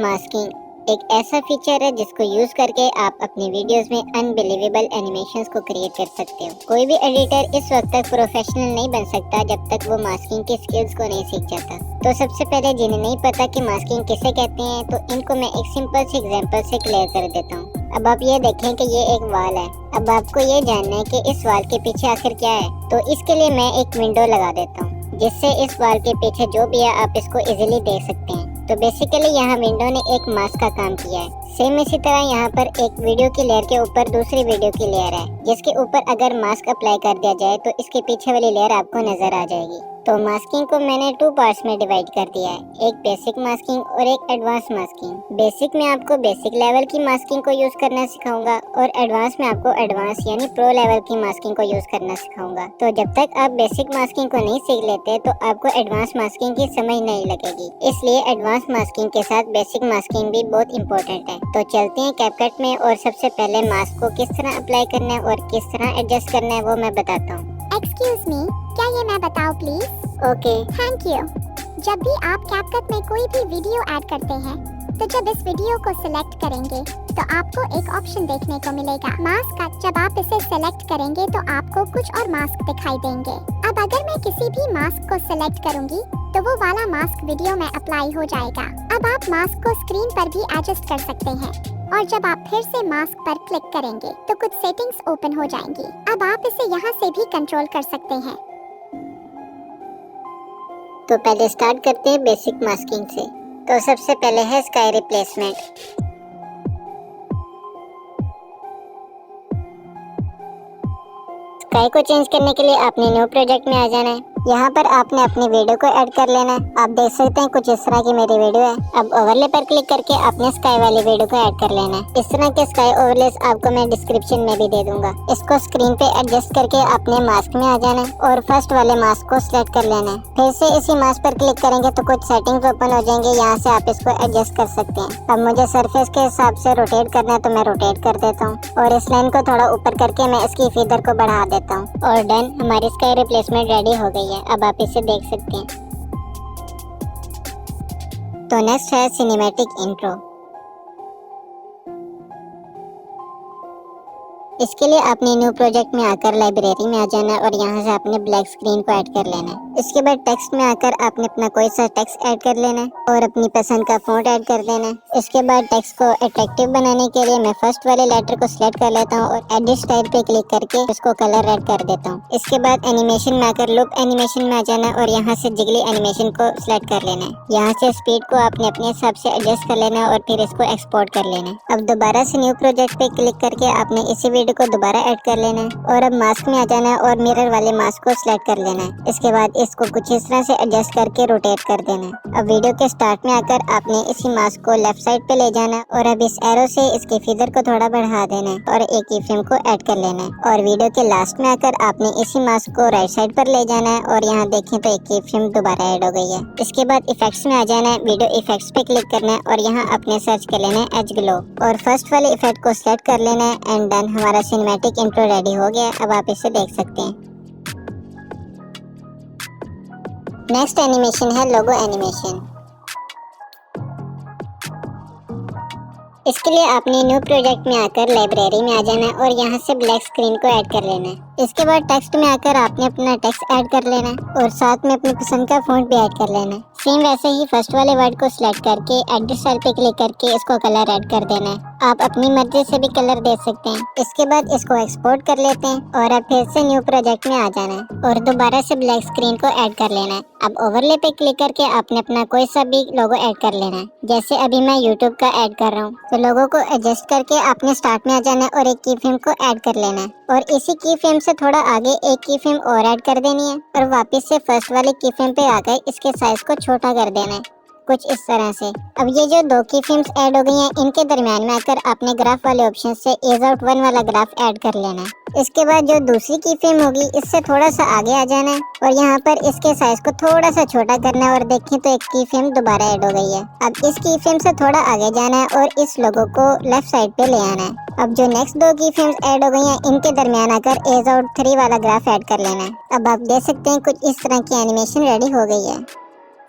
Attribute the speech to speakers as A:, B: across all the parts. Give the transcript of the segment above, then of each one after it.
A: Masking एक ऐसा feature है जिसको यूज करके आप अपनी वीडियोस में अनबिलीवेबल एनिमेशंस को क्रिएट कर सकते हो। कोई भी एडिटर इस वक्त तक प्रोफेशनल नहीं बन सकता जब तक वो मास्किंग की स्किल्स को नहीं सीख जाता। तो सबसे पहले जिन्हें नहीं पता कि मास्किंग किसे कहते हैं, तो इनको मैं एक सिंपल से एग्जांपल से क्लियर कर देता हूँ। अब आप ये देखें कि ये एक वाल है। अब आपको ये जानना है कि इस वाल के पीछे आखिर क्या है, तो इसके लिए मैं एक विंडो लगा देता हूँ जिससे इस वाल के पीछे जो भी है आप इसको इजीली देख सकते हैं। तो बेसिकली यहाँ विंडो ने एक मास्क का काम किया है। सेम इसी तरह यहाँ पर एक वीडियो की लेयर के ऊपर दूसरी वीडियो की लेयर है, जिसके ऊपर अगर मास्क अप्लाई कर दिया जाए तो इसके पीछे वाली लेयर आपको नजर आ जाएगी। तो मास्किंग को मैंने 2 पार्ट्स में डिवाइड कर दिया है, एक बेसिक मास्किंग और एक एडवांस मास्किंग। बेसिक में आपको बेसिक लेवल की मास्किंग को यूज करना सिखाऊंगा और एडवांस में आपको एडवांस यानी प्रो लेवल की मास्किंग को यूज करना सिखाऊंगा। तो जब तक आप बेसिक मास्किंग को नहीं सीख लेते तो आपको एडवांस मास्किंग की समझ नहीं लगेगी। इसलिए एडवांस मास्किंग के साथ बेसिक मास्किंग भी बहुत इंपॉर्टेंट है। तो चलते हैं कैपकट में और सबसे पहले मास्क को किस तरह अप्लाई करना है और किस तरह एडजस्ट करना है वो मैं बताता हूँ।
B: एक्सक्यूज मी, क्या ये मैं बताऊं प्लीज?
A: Okay,
B: thank you. जब भी आप कैपकट में कोई भी वीडियो ऐड करते हैं तो जब इस वीडियो को सिलेक्ट करेंगे तो आपको एक ऑप्शन देखने को मिलेगा मास्क का। जब आप इसे सिलेक्ट करेंगे तो आपको कुछ और मास्क दिखाई देंगे। अब अगर मैं किसी भी मास्क को सिलेक्ट करूंगी तो वो वाला मास्क वीडियो में अप्लाई हो जाएगा। अब आप मास्क को स्क्रीन पर भी एडजस्ट कर सकते हैं और जब आप फिर से मास्क पर क्लिक करेंगे तो कुछ सेटिंग्स ओपन हो जाएंगी। अब आप इसे यहाँ से भी कंट्रोल कर सकते हैं।
A: तो पहले स्टार्ट करते हैं बेसिक मास्किंग से। तो सबसे पहले है स्काई रिप्लेसमेंट। स्काई को चेंज करने के लिए आपने न्यू प्रोजेक्ट में आ जाना है। यहाँ पर आपने अपनी वीडियो को ऐड कर लेना है। आप देख सकते हैं कुछ इस तरह की मेरी वीडियो है। अब ओवरले पर क्लिक करके आपने स्काई वाली वीडियो को ऐड कर लेना है। इस तरह के स्काई ओवरलेस आपको मैं डिस्क्रिप्शन में भी दे दूंगा। इसको स्क्रीन पे एडजस्ट करके अपने मास्क में आ जाना है और फर्स्ट वाले मास्क को सिलेक्ट कर लेना है। फिर से इसी मास्क पर क्लिक करेंगे तो कुछ सेटिंग्स ओपन हो जाएंगे। यहाँ से आप इसको एडजस्ट कर सकते हैं। अब मुझे सरफेस के हिसाब से रोटेट करना है तो मैं रोटेट कर देता हूँ और इस लाइन को थोड़ा ऊपर करके मैं इसकी फीदर को बढ़ा देता हूँ। और डन, हमारी स्काई रिप्लेसमेंट रेडी हो गई है। अब आप इसे देख सकते हैं। तो नेक्स्ट है सिनेमैटिक इंट्रो। इसके लिए आपने न्यू प्रोजेक्ट में आकर लाइब्रेरी में आ जाना है और यहाँ से आपने ब्लैक स्क्रीन को ऐड कर लेना है। इसके बाद टेक्स्ट में आकर आपने अपना कोई सा टेक्स्ट ऐड कर लेना है और अपनी पसंद का फॉन्ट ऐड कर देना है। इसके बाद टेक्स्ट को अट्रैक्टिव बनाने के लिए मैं फर्स्ट वाले लेटर को सिलेक्ट कर लेता हूँ और एडिट स्टाइल पे क्लिक करके इसको कलर रेड कर देता हूँ। इसके बाद एनिमेशन में आकर लूप एनिमेशन में आ जाना है और यहाँ से जिगली एनिमेशन को सिलेक्ट कर लेना है। यहाँ से स्पीड को आपने अपने हिसाब से एडजस्ट कर लेना है और फिर इसको एक्सपोर्ट कर लेना है। अब दोबारा से न्यू प्रोजेक्ट पे क्लिक करके आपने इसी वीडियो को दोबारा ऐड कर लेना है और अब मास्क में आ जाना है और मिरर वाले मास्क को सिलेक्ट कर लेना है। इसके बाद इसको कुछ इस तरह से एडजस्ट करके रोटेट कर देना है। अब वीडियो के स्टार्ट में आकर आपने इसी मास्क को लेफ्ट साइड पे ले जाना है और अब इस एरो से इसके फीदर को थोड़ा बढ़ा देना है और एक की फ्रेम को ऐड कर लेना है। और वीडियो के लास्ट में आकर आपने इसी मास्क को राइट साइड पर ले जाना है और यहाँ देखें तो एक की फ्रेम दोबारा ऐड हो गई है। इसके बाद इफेक्ट्स में आ जाना है, वीडियो इफेक्ट्स पे क्लिक करना है और यहाँ आपने सर्च कर लेना है एज ग्लो और फर्स्ट वाले इफेक्ट को सिलेक्ट कर लेना है एंड डन, हमारा सिनेमैटिक इंट्रो रेडी हो गया। अब आप इसे देख सकते हैं। नेक्स्ट एनिमेशन है लोगो एनिमेशन। इसके लिए आपने न्यू प्रोजेक्ट में आकर लाइब्रेरी में आ जाना है और यहाँ से ब्लैक स्क्रीन को ऐड कर लेना है। इसके बाद टेक्स्ट में आकर आपने अपना टेक्स्ट ऐड कर लेना है और साथ में अपनी पसंद का फॉन्ट भी ऐड कर लेना है। सेम वैसे ही फर्स्ट वाले वर्ड को सिलेक्ट करके एडिट स्टाइल पे क्लिक करके इसको कलर ऐड कर देना है। आप अपनी मर्जी से भी कलर दे सकते हैं। इसके बाद इसको एक्सपोर्ट कर लेते हैं और अब फिर से न्यू प्रोजेक्ट में आ जाना है और दोबारा से ब्लैक स्क्रीन को ऐड कर लेना है। अब ओवरले पे क्लिक करके आपने अपना कोई सा भी लोगो ऐड कर लेना है। जैसे अभी मैं यूट्यूब का ऐड कर रहा हूँ तो लोगो को एडजस्ट करके आपने स्टार्ट में आ जाना है और एक की फ्रेम को ऐड कर लेना है और इसी की फ्रेम से थोड़ा आगे एक की फ्रेम और ऐड कर देनी है और वापस से फर्स्ट वाले की फ्रेम पे आकर इसके साइज को छोटा कर देना है, कुछ इस तरह से। अब ये जो 2 की फ्रेम्स ऐड हो गई हैं, इनके दरमियान में आकर आपने ग्राफ वाले ऑप्शन से एज आउट 1 वाला ग्राफ ऐड कर लेना है। इसके बाद जो दूसरी की फ्रेम होगी इससे थोड़ा सा आगे आ जाना है और यहाँ पर इसके साइज को थोड़ा सा छोटा करना है और देखें तो एक की फ्रेम दोबारा ऐड हो गई है। अब इस की फ्रेम से थोड़ा आगे जाना है और इस लोगो को लेफ्ट साइड पे ले आना है। अब जो नेक्स्ट 2 की फ्रेम्स ऐड हो गई हैं, इनके दरमियान आकर एज आउट 3 वाला ग्राफ ऐड कर लेना है। अब आप देख सकते हैं कुछ इस तरह की एनिमेशन रेडी हो गई है।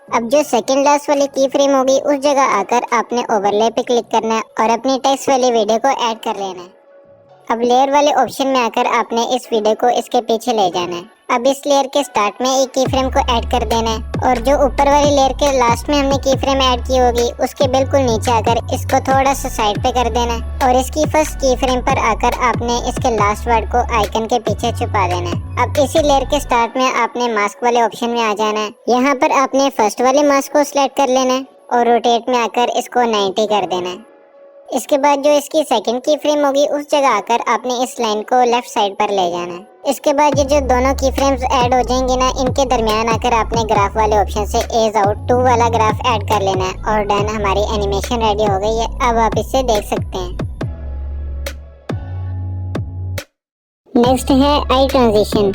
A: अब जो सेकंड लास्ट वाली की फ्रेम होगी उस जगह आकर आपने ओवरले पे क्लिक करना है और अपनी टेक्स्ट वाली वीडियो को ऐड कर लेना है। अब लेयर वाले ऑप्शन में आकर आपने इस वीडियो को इसके पीछे ले जाना है। अब इस लेयर के स्टार्ट में एक की फ्रेम को ऐड कर देना है और जो ऊपर वाली लेयर के लास्ट में हमने की फ्रेम ऐड की होगी उसके बिल्कुल नीचे आकर इसको थोड़ा सा साइड पे कर देना है और इसकी फर्स्ट की फ्रेम पर आकर आपने इसके लास्ट वर्ड को आइकन के पीछे छुपा देना है। अब इसी लेयर के स्टार्ट में आपने मास्क वाले ऑप्शन में आ जाना है। यहाँ पर आपने फर्स्ट वाले मास्क को सिलेक्ट कर लेना है और रोटेट में आकर इसको 90 कर देना है। इसके बाद जो इसकी सेकंड की फ्रेम होगी उस जगह आकर आपने इस लाइन को लेफ्ट साइड पर ले जाना है। इसके बाद ये जो दोनों की फ्रेम्स ऐड हो जाएंगी ना, इनके दरमियान आकर आपने ग्राफ वाले ऑप्शन से एज आउट 2 वाला ग्राफ ऐड कर लेना है और डन, हमारी एनिमेशन रेडी हो गई है। अब आप इसे देख सकते हैं। नेक्स्ट है आई ट्रांजिशन।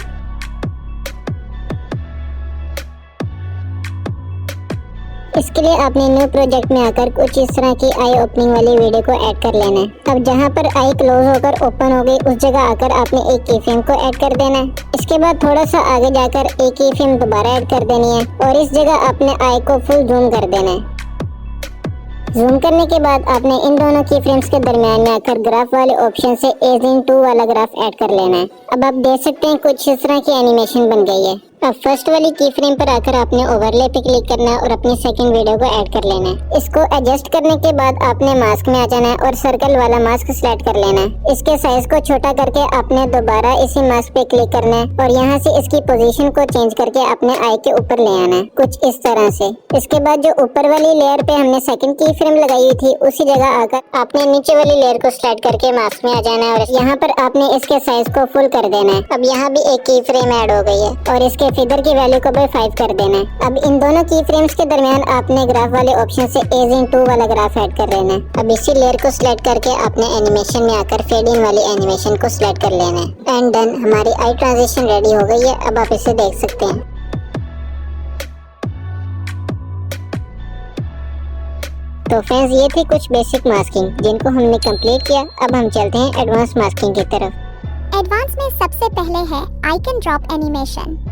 A: इसके लिए आपने न्यू प्रोजेक्ट में आकर कुछ इस तरह की आई ओपनिंग वाली वीडियो को ऐड कर लेना है। अब जहां पर आई क्लोज होकर ओपन हो गई उस जगह आकर आपने एक की फ्रेम को ऐड कर देना है। इसके बाद थोड़ा सा आगे जाकर एक की फ्रेम दोबारा ऐड कर देनी है और इस जगह आपने आई को फुल जूम कर देना है। जूम करने के बाद आपने इन दोनों की फ्रेम्स के दरमियान में आकर ग्राफ वाले ऑप्शन से एज इन 2 वाला ग्राफ ऐड कर लेना है। अब आप देख सकते हैं कुछ इस तरह की एनिमेशन बन गई है। अब फर्स्ट वाली की फ्रेम पर आकर आपने ओवरले पे क्लिक करना है और अपनी सेकंड वीडियो को ऐड कर लेना है। इसको एडजस्ट करने के बाद आपने मास्क में आ जाना है और सर्कल वाला मास्क सिलेक्ट कर लेना है। इसके साइज को छोटा करके आपने दोबारा इसी मास्क पे क्लिक करना है और यहाँ से इसकी पोजीशन को चेंज करके अपने आई के ऊपर ले आना है, कुछ इस तरह से। इसके बाद जो ऊपर वाली लेयर पे हमने सेकंड की फ्रेम लगाई हुई थी उसी जगह आकर आपने नीचे वाली लेयर को सिलेक्ट करके मास्क में आ जाना है और यहाँ पर आपने इसके साइज को फुल कर देना है। अब यहाँ भी एक की फ्रेम ऐड हो गई है और इसके फिगर की वैल्यू को भी 5 कर देना है। अब इन दोनों की फ्रेम्स के दरमियान आपने ग्राफ वाले ऑप्शन से एज इन 2 वाला ग्राफ ऐड कर लेना है। अब इसी लेयर को सिलेक्ट करके आपने एनिमेशन में आकर फेड इन वाली एनिमेशन को सिलेक्ट कर लेना है एंड डन, हमारी आई ट्रांजिशन रेडी हो गई है। अब आप इसे देख सकते हैं। तो फ्रेंड्स, ये थी कुछ बेसिक मास्किंग जिनको हमने कंप्लीट किया। अब हम चलते हैं एडवांस मास्किंग की तरफ।
B: एडवांस में सबसे पहले है आइकन ड्रॉप एनिमेशन।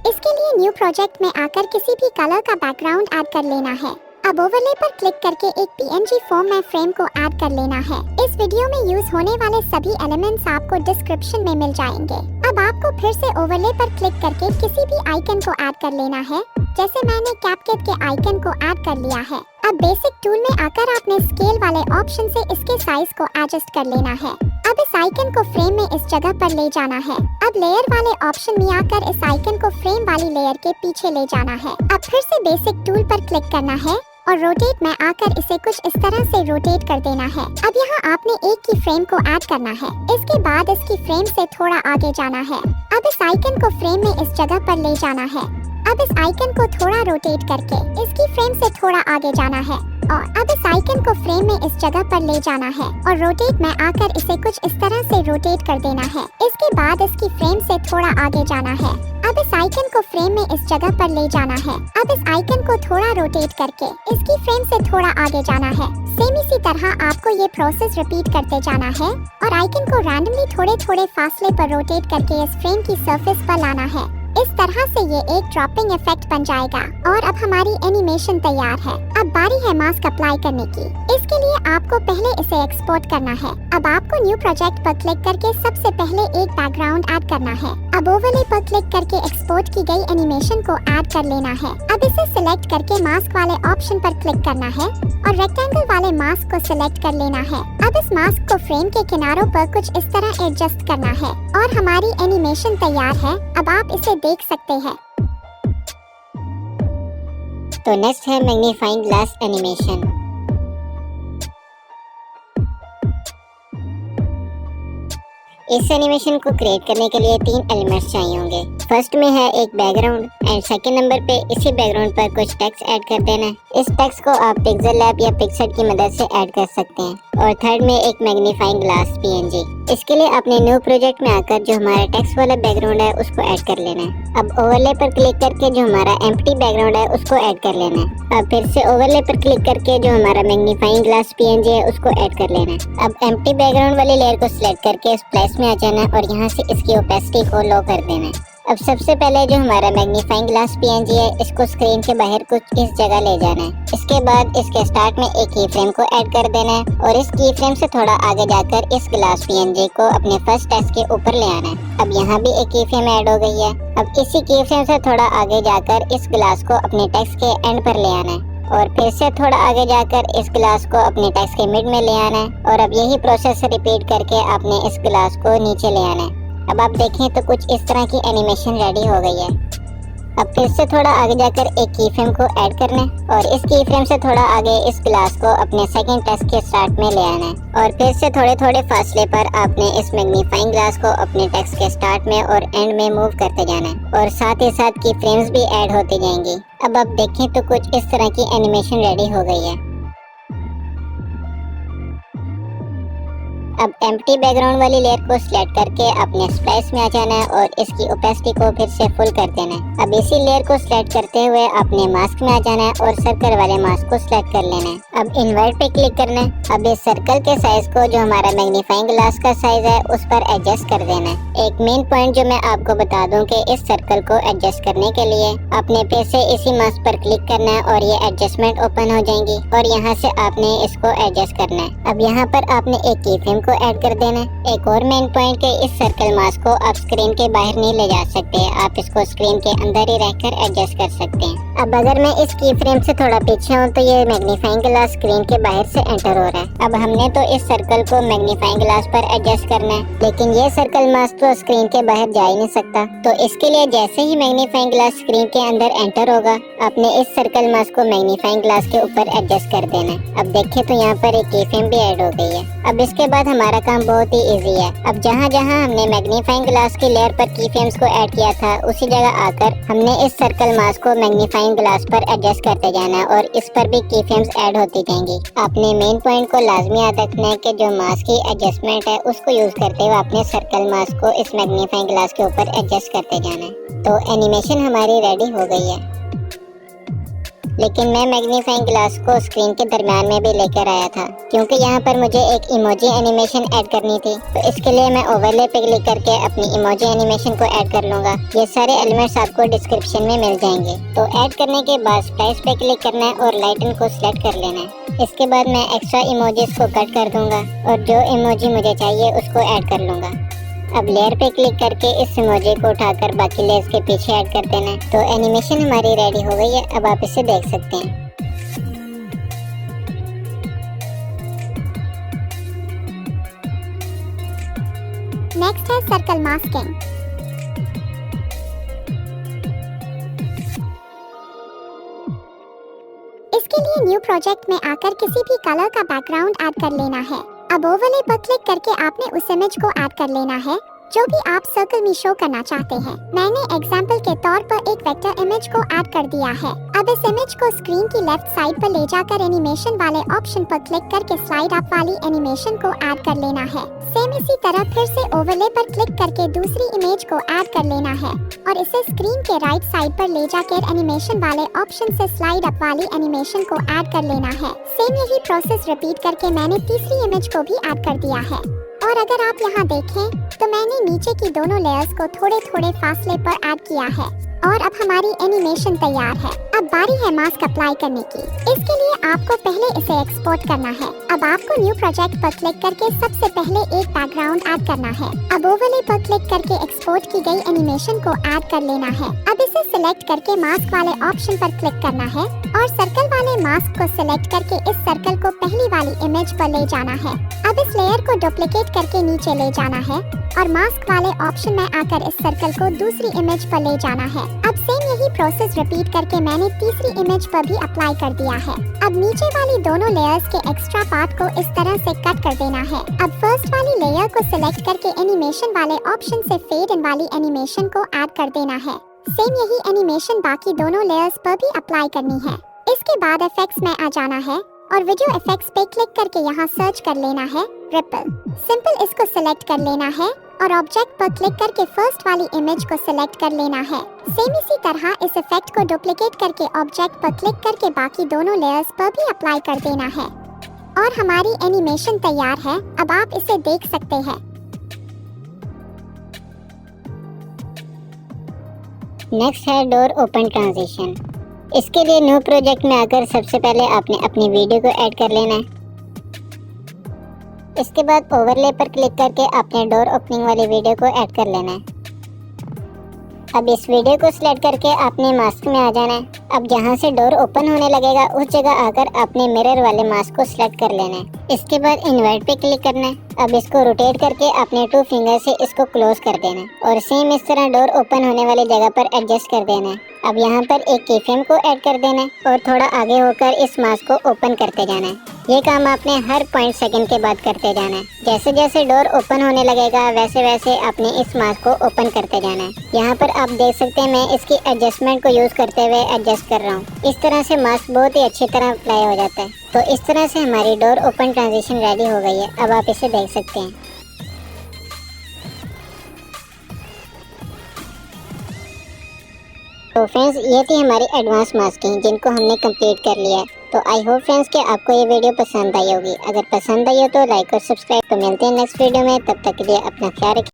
B: इसके लिए न्यू प्रोजेक्ट में आकर किसी भी कलर का बैकग्राउंड ऐड कर लेना है। अब ओवरले पर क्लिक करके एक PNG फॉर्म में फ्रेम को ऐड कर लेना है। इस वीडियो में यूज होने वाले सभी एलिमेंट्स आपको डिस्क्रिप्शन में मिल जाएंगे। अब आपको फिर से ओवरले पर क्लिक करके किसी भी आइकन को ऐड कर लेना है। जैसे मैंने कैपकट के आइकन को ऐड कर लिया है। अब बेसिक टूल में आकर आपने स्केल वाले ऑप्शन से इसके साइज को एडजस्ट कर लेना है। अब इस आइकन को फ्रेम में इस जगह पर ले जाना है। अब लेयर वाले ऑप्शन में आकर इस आइकन को फ्रेम वाली लेयर के पीछे ले जाना है। अब फिर से बेसिक टूल पर क्लिक करना है और रोटेट में आकर इसे कुछ इस तरह से रोटेट कर देना है। अब यहाँ आपने एक की फ्रेम को ऐड करना है। इसके बाद इसकी फ्रेम से थोड़ा आगे जाना है। अब इस आइकन को फ्रेम में इस जगह पर ले जाना है। अब इस आइकन को थोड़ा रोटेट करके इसकी फ्रेम से थोड़ा आगे जाना है और अब इस आइकन को फ्रेम में इस जगह पर ले जाना है और रोटेट में आकर इसे कुछ इस तरह से रोटेट कर देना है। इसके बाद इसकी फ्रेम से थोड़ा आगे जाना है। अब इस आइकन को फ्रेम में इस जगह पर ले जाना है। अब इस आइकन को थोड़ा रोटेट करके इसकी फ्रेम से थोड़ा आगे जाना है। सेम इसी तरह आपको ये प्रोसेस रिपीट करते जाना है और आइकन को रैंडमली थोड़े थोड़े फासले पर रोटेट करके इस फ्रेम की सरफेस पर लाना है। इस तरह से ये एक ड्रॉपिंग इफेक्ट बन जाएगा और अब हमारी एनिमेशन तैयार है। अब बारी है मास्क अप्लाई करने की। इसके लिए आपको पहले इसे एक्सपोर्ट करना है। अब आपको न्यू प्रोजेक्ट पर क्लिक करके सबसे पहले एक बैकग्राउंड ऐड करना है। अब ओवरले पर क्लिक करके एक्सपोर्ट की गई एनिमेशन को ऐड कर लेना है। अब इसे सिलेक्ट करके मास्क वाले ऑप्शन पर क्लिक करना है और रेक्टेंगल वाले मास्क को सिलेक्ट कर लेना है। अब इस मास्क को फ्रेम के किनारों पर कुछ इस तरह एडजस्ट करना है और हमारी एनिमेशन तैयार है। अब आप इसे देख सकते हैं।
A: तो नेक्स्ट है मैग्नीफाइंग ग्लास एनिमेशन। इस एनिमेशन को क्रिएट करने के लिए 3 एलिमेंट्स चाहिए होंगे। फर्स्ट में है एक बैकग्राउंड एंड सेकंड नंबर पे इसी बैकग्राउंड पर कुछ टेक्स्ट ऐड कर देना है। इस टेक्स्ट को आप पिक्सेल लैब या पिक्सआर्ट की मदद से ऐड कर सकते हैं। और थर्ड में एक मैग्नीफाइंग ग्लास PNG। इसके लिए आपने न्यू प्रोजेक्ट में आकर जो हमारा टेक्स्ट वाला बैकग्राउंड है उसको ऐड कर लेना है। अब ओवरले पर क्लिक करके जो हमारा एम्प्टी बैकग्राउंड है उसको ऐड कर लेना है। अब फिर से ओवरले पर क्लिक करके जो हमारा मैग्नीफाइंग ग्लास PNG है उसको ऐड कर लेना है। अब एम्प्टी बैकग्राउंड वाली लेयर को सिलेक्ट करके स्प्लैश में आ जाना है और यहाँ से इसकी ओपेसिटी को लो कर देना है। अब सबसे पहले जो हमारा मैग्नीफाइंग ग्लास पीएनजी है, इसको स्क्रीन के बाहर कुछ इस जगह ले जाना है। इसके बाद इसके स्टार्ट में एक की फ्रेम को ऐड कर देना है और इस की फ्रेम से थोड़ा आगे जाकर इस ग्लास पीएनजी को अपने फर्स्ट टेक्स्ट के ऊपर ले आना है। अब यहाँ भी एक की फ्रेम ऐड हो गई है। अब इसी की फ्रेम से थोड़ा आगे जाकर इस ग्लास को अपने टेक्स्ट के एंड पर ले आना है और फिर से थोड़ा आगे जाकर इस ग्लास को अपने टेक्स्ट के मिड में ले आना है और अब यही प्रोसेस रिपीट करके आपने इस ग्लास को नीचे ले आना है। अब आप देखें तो कुछ इस तरह की एनिमेशन रेडी हो गई है। अब फिर से थोड़ा आगे जाकर एक की फ्रेम को ऐड करना है और इस की फ्रेम से थोड़ा आगे इस ग्लास को अपने सेकंड टेक्स्ट के स्टार्ट में ले आना है और फिर से थोड़े थोड़े फासले पर आपने इस मैग्नीफाइंग ग्लास को अपने टेक्स्ट के स्टार्ट में और एंड में मूव करते जाना है और साथ ही साथ की फ्रेम्स भी ऐड होती जाएंगी। अब आप देखें तो कुछ इस तरह की एनिमेशन रेडी हो गई है। अब एम्प्टी बैकग्राउंड वाली लेयर को सिलेक्ट करके अपने स्प्लाइस में आ जाना है और इसकी ओपेसिटी को फिर से फुल कर देना है। अब इसी लेयर को सिलेक्ट करते हुए अपने मास्क में आ जाना है और सर्कल वाले मास्क को सिलेक्ट कर लेना है। अब इन्वर्ट पे क्लिक करना है। अब इस सर्कल के साइज को जो हमारा मैग्नीफाइंग ग्लास का साइज है उस पर एडजस्ट कर देना है। एक मेन पॉइंट जो मैं आपको बता दूं कि इस सर्कल को एडजस्ट करने के लिए आपने फिर से इसी मास्क पर क्लिक करना है और ये एडजस्टमेंट ओपन हो जाएंगी और यहाँ से आपने इसको एडजस्ट करना है। अब यहाँ पर आपने एक की फ्रेम को ऐड कर देना। एक और मेन पॉइंट के इस सर्कल मास्क को आप स्क्रीन के बाहर नहीं ले जा सकते, आप इसको स्क्रीन के अंदर ही रहकर एडजस्ट कर सकते हैं। अब अगर मैं इस की फ्रेम से थोड़ा पीछे हूँ तो ये मैग्नीफाइंग ग्लास स्क्रीन के बाहर से एंटर हो रहा है। अब हमने तो इस सर्कल को मैग्नीफाइंग ग्लास पर एडजस्ट करना है, लेकिन ये सर्कल मास्क तो स्क्रीन के बाहर जा ही नहीं सकता। तो इसके लिए जैसे ही मैग्नीफाइंग ग्लास स्क्रीन के अंदर एंटर होगा, आपने इस सर्कल मास्क को मैग्नीफाइंग ग्लास के ऊपर एडजस्ट कर देना है। अब देखें तो यहाँ पर एक की फ्रेम भी ऐड हो गई है। अब इसके बाद हमारा काम बहुत ही इजी है। अब जहाँ जहाँ हमने मैग्नीफाइंग ग्लास की लेयर पर की फ्रेम्स को ऐड किया था, उसी जगह आकर हमने इस सर्कल मास्क को मैग्नीफाइंग ग्लास पर एडजस्ट करते जाना है और इस पर भी की फ्रेम्स ऐड होती जाएंगी। आपने मेन पॉइंट को लाजमी याद रखना है कि जो मास्क की एडजस्टमेंट है उसको यूज करते हुए आपने सर्कल मास्क को इस मैग्नीफाइंग ग्लास के ऊपर एडजस्ट करते जाना है। तो एनिमेशन हमारी रेडी हो गई है, लेकिन मैं मैग्नीफाइंग ग्लास को स्क्रीन के दरमियान में भी लेकर आया था क्योंकि यहाँ पर मुझे एक इमोजी एनिमेशन ऐड करनी थी। तो इसके लिए मैं ओवरले पे क्लिक करके अपनी इमोजी एनिमेशन को ऐड कर लूंगा। ये सारे एलिमेंट्स आपको डिस्क्रिप्शन में मिल जाएंगे। तो ऐड करने के बाद स्प्लाइस पे क्लिक करना है और लाइटन को सिलेक्ट कर लेना है। इसके बाद मैं एक्स्ट्रा इमोजीज को कट कर दूंगा और जो इमोजी मुझे चाहिए उसको ऐड कर लूंगा। अब लेयर पे क्लिक करके इस इमोजी को उठाकर बाकी लेयर्स के पीछे ऐड कर देना है। तो एनिमेशन हमारी रेडी हो गई है। अब आप इसे देख सकते हैं।
B: नेक्स्ट है सर्कल मास्किंग। इसके लिए न्यू प्रोजेक्ट में आकर किसी भी कलर का बैकग्राउंड ऐड कर लेना है। अब ओवरले पर क्लिक करके आपने उस इमेज को ऐड कर लेना है जो भी आप सर्कल में शो करना चाहते हैं। मैंने एग्जाम्पल के तौर पर एक वेक्टर इमेज को ऐड कर दिया है। अब इस इमेज को स्क्रीन की लेफ्ट साइड पर ले जाकर एनिमेशन वाले ऑप्शन पर क्लिक करके स्लाइड अप वाली एनिमेशन को ऐड कर लेना है। सेम इसी तरह फिर से ओवरले पर क्लिक करके दूसरी इमेज को ऐड कर लेना है और इसे स्क्रीन के राइट साइड पर ले जाकर एनिमेशन वाले ऑप्शन से स्लाइड अप वाली एनिमेशन को ऐड कर लेना है। सेम यही प्रोसेस रिपीट करके मैंने तीसरी इमेज को भी ऐड कर दिया है। और अगर आप यहाँ देखें तो मैंने नीचे की दोनों लेयर्स को थोड़े थोड़े फासले पर ऐड किया है और अब हमारी एनिमेशन तैयार है। अब बारी है मास्क अप्लाई करने की। इसके लिए आपको पहले इसे एक्सपोर्ट करना है। अब आपको न्यू प्रोजेक्ट पर क्लिक करके सबसे पहले एक बैकग्राउंड ऐड करना है। अब ओवरले पर क्लिक करके एक्सपोर्ट की गई एनिमेशन को ऐड कर लेना है। अब इसे सिलेक्ट करके मास्क वाले ऑप्शन पर क्लिक करना है और सर्कल वाले मास्क को सिलेक्ट करके इस सर्कल को पहली वाली इमेज पर ले जाना है। अब इस लेयर को डुप्लीकेट करके नीचे ले जाना है और मास्क वाले ऑप्शन में आकर इस सर्कल को दूसरी इमेज पर ले जाना है। अब सेम यही प्रोसेस रिपीट करके मैंने तीसरी इमेज पर भी अप्लाई कर दिया है। अब नीचे वाली दोनों लेयर्स के एक्स्ट्रा पार्ट को इस तरह से कट कर देना है। अब फर्स्ट वाली लेयर को सिलेक्ट करके एनिमेशन वाले ऑप्शन से फेड इन वाली एनिमेशन को ऐड कर देना है। सेम यही एनिमेशन बाकी दोनों लेयर्स पर भी अप्लाई करनी है। इसके बाद इफेक्ट्स में आ जाना है और वीडियो इफेक्ट्स पे क्लिक करके यहाँ सर्च कर लेना है रिपल। सिंपल इसको सिलेक्ट कर लेना है और ऑब्जेक्ट पर क्लिक करके फर्स्ट वाली इमेज को सिलेक्ट कर लेना है। सेम इसी तरह इस इफेक्ट को डुप्लीकेट करके ऑब्जेक्ट पर क्लिक करके बाकी दोनों लेयर्स पर भी अप्लाई कर देना है और हमारी एनिमेशन तैयार है। अब आप इसे देख सकते हैं।
A: नेक्स्ट है डोर ओपन ट्रांजिशन। इसके लिए न्यू प्रोजेक्ट में आकर सबसे पहले आपने अपनी वीडियो को ऐड कर लेना है। इसके बाद ओवरले पर क्लिक करके आपने डोर ओपनिंग वाली वीडियो को ऐड कर लेना है। अब इस वीडियो को सिलेक्ट करके आपने मास्क में आ जाना है। अब जहां से डोर ओपन होने लगेगा उस जगह आकर आपने मिरर वाले मास्क को सिलेक्ट कर लेना है। इसके बाद इन्वर्ट पे क्लिक करना है। अब इसको रोटेट करके अपने 2 फिंगर से इसको क्लोज कर देना है और सेम इस तरह डोर ओपन होने वाली जगह पर एडजस्ट कर देना है। अब यहाँ पर एक कीफ्रेम को ऐड कर देना है और थोड़ा आगे होकर इस मास्क को ओपन करते जाना है। ये काम आपने हर 0.5 सेकंड के बाद करते जाना है। जैसे जैसे डोर ओपन होने लगेगा वैसे वैसे आपने इस मास्क को ओपन करते जाना है। यहाँ पर आप देख सकते हैं मैं इसकी एडजस्टमेंट को यूज करते हुए एडजस्ट कर रहा हूँ। इस तरह से मास्क बहुत ही अच्छी तरह अप्लाई हो जाता है। तो इस तरह से हमारी डोर ओपन ट्रांजिशन रेडी हो गई है। अब आप इसे देख सकते हैं। तो फ्रेंड्स ये थी हमारी एडवांस मास्किंग जिनको हमने कंप्लीट कर लिया है। तो आई होप फ्रेंड्स कि आपको ये वीडियो पसंद आई होगी। अगर पसंद आई हो तो लाइक और सब्सक्राइब। तो मिलते हैं नेक्स्ट वीडियो में, तब तक के लिए अपना ख्याल रखिए।